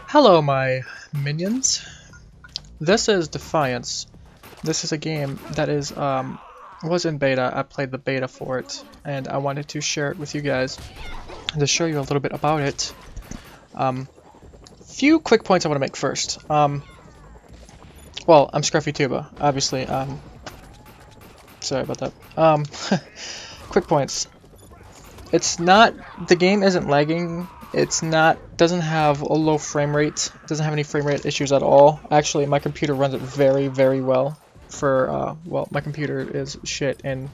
Hello, my minions. This is Defiance. This is a game that was in beta. I played the beta for it, and I wanted to share it with you guys to show you a little bit about it. Few quick points I want to make first. Well, I'm Scruffy Tuba, obviously. Sorry about that. Quick points. The game isn't lagging. Doesn't have a low frame rate. Doesn't have any frame rate issues at all. Actually, my computer runs it very, very well. Well, my computer is shit, and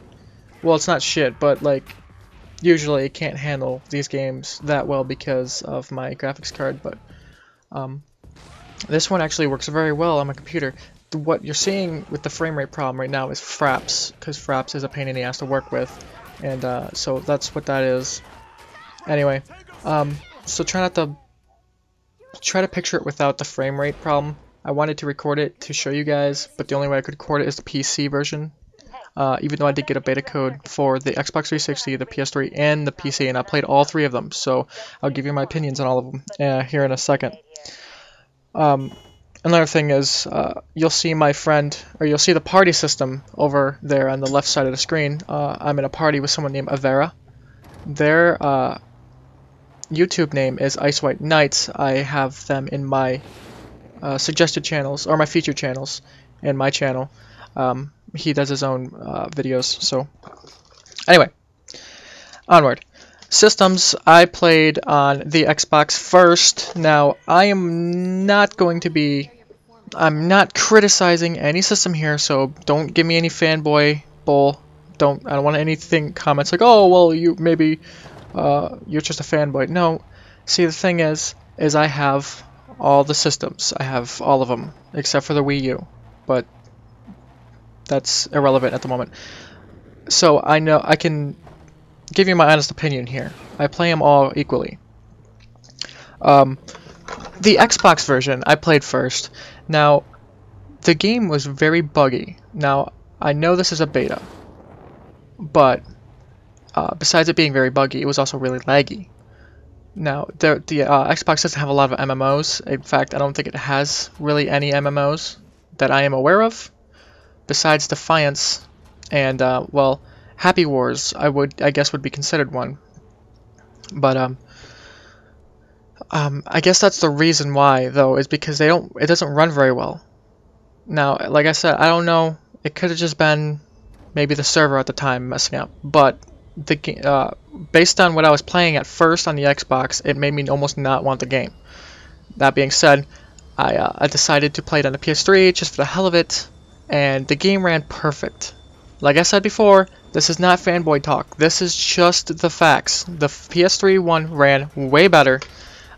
well, it's not shit, but like usually it can't handle these games that well because of my graphics card. But this one actually works very well on my computer. What you're seeing with the frame rate problem right now is fraps, because fraps is a pain in the ass to work with, and so that's what that is. Anyway, so try to picture it without the frame rate problem. I wanted to record it to show you guys, but the only way I could record it is the PC version. Even though I did get a beta code for the Xbox 360, the PS3, and the PC, and I played all three of them, so I'll give you my opinions on all of them here in a second. Another thing is, you'll see my friend, or you'll see the party system over there on the left side of the screen. I'm in a party with someone named Avera. Their YouTube name is Ice White Knights. I have them in my suggested channels, or my featured channels, in my channel. He does his own videos, so anyway, onward. Systems, I played on the Xbox first. Now, I'm not criticizing any system here, so don't give me any fanboy bull. I don't want anything comments like, oh, well, you're just a fanboy. No, see, the thing is I have all the systems. I have all of them, except for the Wii U, but that's irrelevant at the moment. So I know I can give you my honest opinion here. I play them all equally. The Xbox version I played first. Now, the game was very buggy. Now, I know this is a beta, but besides it being very buggy, it was also really laggy. Now, the Xbox doesn't have a lot of MMOs. In fact, I don't think it has really any MMOs that I am aware of, besides Defiance and, well, Happy Wars, I guess would be considered one. But I guess that's the reason why, though, is because it doesn't run very well. Now, like I said, I don't know, it could have just been maybe the server at the time messing up, but based on what I was playing at first on the Xbox, it made me almost not want the game. That being said, I decided to play it on the PS3 just for the hell of it, and the game ran perfect. Like I said before, this is not fanboy talk. This is just the facts. The PS3 one ran way better,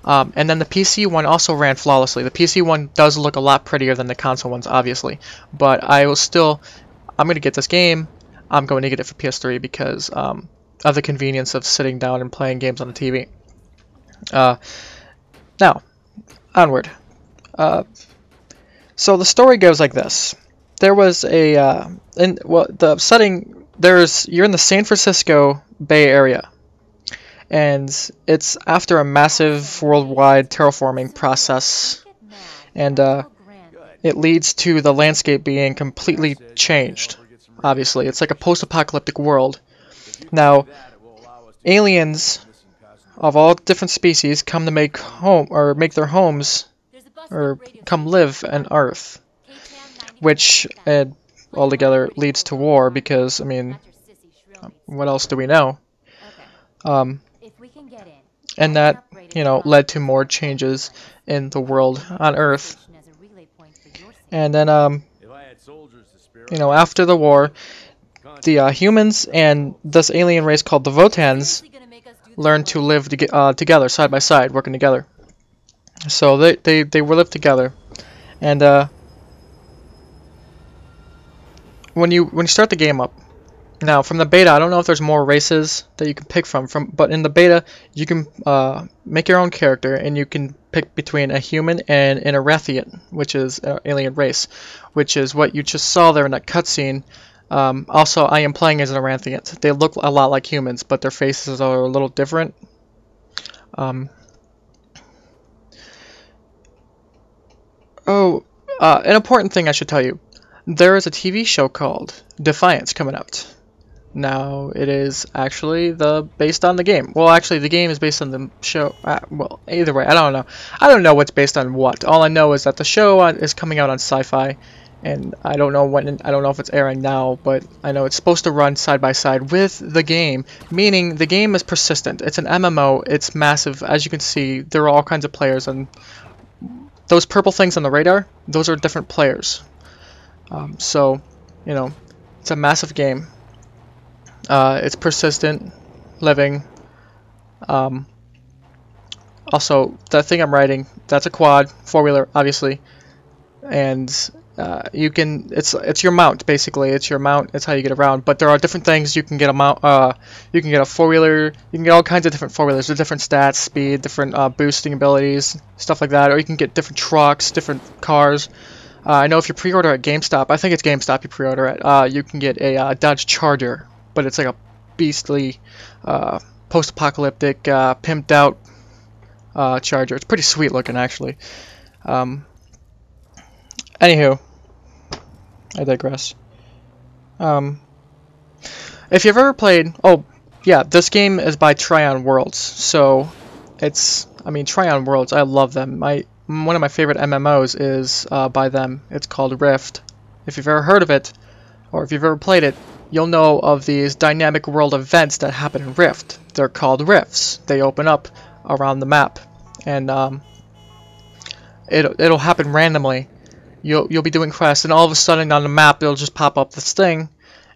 and then the PC one also ran flawlessly. The PC one does look a lot prettier than the console ones, obviously, but I'm going to get this game. I'm going to get it for PS3 because of the convenience of sitting down and playing games on the TV. Now, onward. So the story goes like this. There was you're in the San Francisco Bay Area, and it's after a massive worldwide terraforming process, and it leads to the landscape being completely changed. Obviously, it's like a post-apocalyptic world. Now, aliens of all different species come to make their homes, or come live on Earth, which altogether leads to war, because, I mean, what else do we know? And that, led to more changes in the world on Earth. And then, after the war, the humans and this alien race called the Votans learned to live together, side by side, working together. So they were lived together, and when you start the game up, now from the beta, I don't know if there's more races that you can pick from, but in the beta you can make your own character, and you can pick between a human and an Erathian, which is an alien race, which is what you just saw there in that cutscene. Also, I am playing as an Erathian. They look a lot like humans, but their faces are a little different. Oh, an important thing I should tell you. There is a TV show called Defiance coming out. Now, it is actually based on the game. Well, actually, the game is based on the show. Well, either way, I don't know. I don't know what's based on what. All I know is that the show is coming out on Sci-Fi, and I don't know when. I don't know if it's airing now, but I know it's supposed to run side by side with the game, meaning the game is persistent. It's an MMO. It's massive, as you can see. There are all kinds of players, and those purple things on the radar, those are different players. So, you know, it's a massive game. It's persistent, living. Also, the thing I'm riding, that's a quad, four-wheeler, obviously, and you can. It's your mount basically. It's your mount. It's how you get around. But there are different things. You can get a mount. You can get a four-wheeler. You can get all kinds of different four-wheelers with different stats, speed, different boosting abilities, stuff like that. Or you can get different trucks, different cars. I know if you pre-order at GameStop, I think it's GameStop you pre-order at, you can get a Dodge Charger, but it's like a beastly, post-apocalyptic, pimped out Charger. It's pretty sweet looking, actually. Anywho, I digress. If you've ever played, oh yeah, this game is by Trion Worlds, so it's, I mean, Trion Worlds, I love them. One of my favorite MMOs is by them. It's called Rift. If you've ever heard of it, or if you've ever played it, you'll know of these dynamic world events that happen in Rift. They're called rifts. They open up around the map, and it'll happen randomly. You'll be doing quests, and all of a sudden on the map it'll just pop up this thing,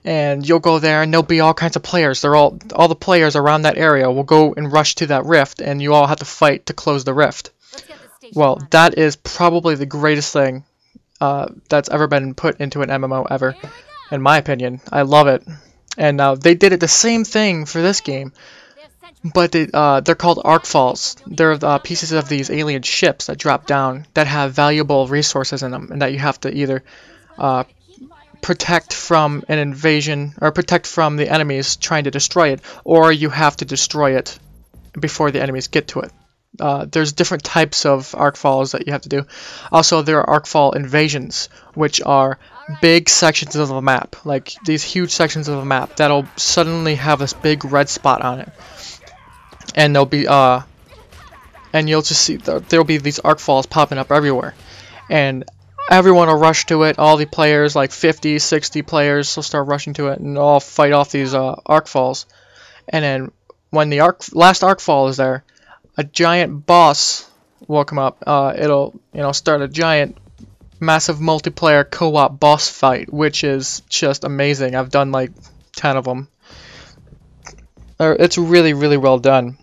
and you'll go there, and there'll be all kinds of players. All the players around that area will go and rush to that rift, and you all have to fight to close the rift. Well, that is probably the greatest thing that's ever been put into an MMO ever, in my opinion. I love it. And they did it the same thing for this game, but they're called Arc Falls. They're pieces of these alien ships that drop down that have valuable resources in them, and that you have to either protect from an invasion, or protect from the enemies trying to destroy it, or you have to destroy it before the enemies get to it. There's different types of arc falls that you have to do. Also, there are arc fall invasions, which are big sections of the map, like these huge sections of the map that'll suddenly have this big red spot on it, and there'll be and you'll just see there'll be these arc falls popping up everywhere, and everyone will rush to it. All the players, like 50, 60 players, will start rushing to it and all fight off these arc falls. And then when the last arc fall is there, a giant boss will come up. It'll start a giant, massive multiplayer co-op boss fight, which is just amazing. I've done like 10 of them. It's really, really well done.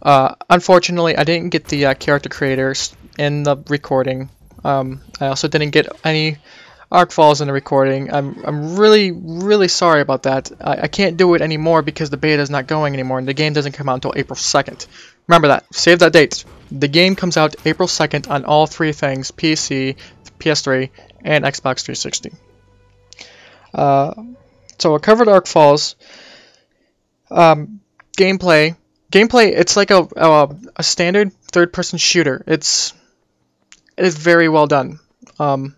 Unfortunately, I didn't get the character creators in the recording. I also didn't get any arc falls in the recording. I'm really, really sorry about that. I can't do it anymore because the beta is not going anymore, and the game doesn't come out until April 2nd. Remember that. Save that date. The game comes out April 2nd on all three things: PC, PS3, and Xbox 360. So I covered arc falls. Gameplay, it's like a standard third-person shooter. It is very well done. I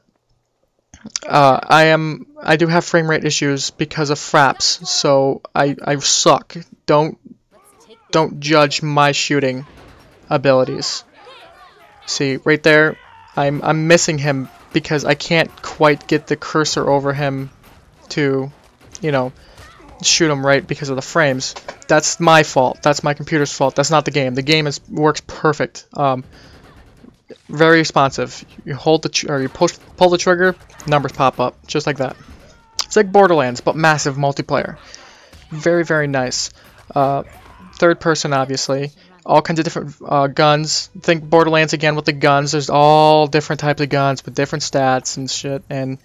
do have frame rate issues because of fraps, so I suck. Don't judge my shooting abilities. See, right there, I'm missing him because I can't quite get the cursor over him to, shoot him right because of the frames. That's my fault. That's my computer's fault. That's not the game. The game works perfect. Very responsive. You hold you pull the trigger, numbers pop up just like that. It's like Borderlands, but massive multiplayer. Very, very nice. Third person, obviously. All kinds of different guns. Think Borderlands again with the guns. There's all different types of guns with different stats and shit, and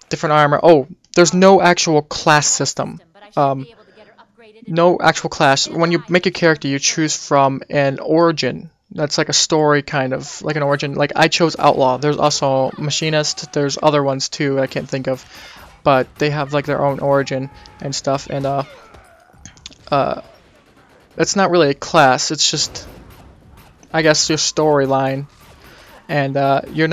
different armor. Oh, there's no actual class system. No actual class. When you make a character, you choose from an origin. That's like a story, kind of like an origin. Like I chose Outlaw. There's also Machinist. There's other ones too I can't think of, but they have like their own origin and stuff. And it's not really a class. It's just, I guess, your storyline. and you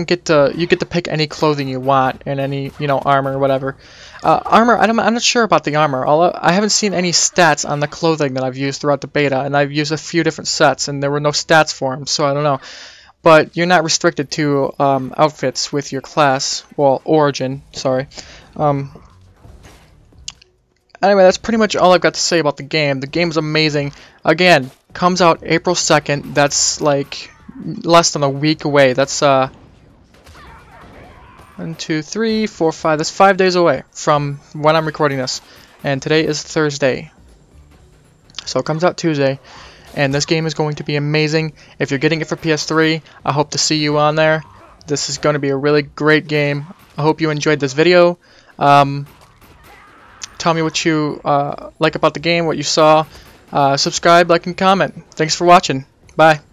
get to pick any clothing you want and any armor or whatever. Armor, I'm not sure about the armor. I haven't seen any stats on the clothing that I've used throughout the beta, and I've used a few different sets, and there were no stats for them, so I don't know. But you're not restricted to outfits with your class, well, origin, sorry. Anyway, that's pretty much all I've got to say about the game. The game's amazing. Again, comes out April 2nd. That's like less than a week away. That's 1, 2, 3, 4, 5. That's 5 days away from when I'm recording this. And today is Thursday. So it comes out Tuesday. And this game is going to be amazing. If you're getting it for PS3, I hope to see you on there. This is going to be a really great game. I hope you enjoyed this video. Tell me what you like about the game, what you saw. Subscribe, like, and comment. Thanks for watching. Bye.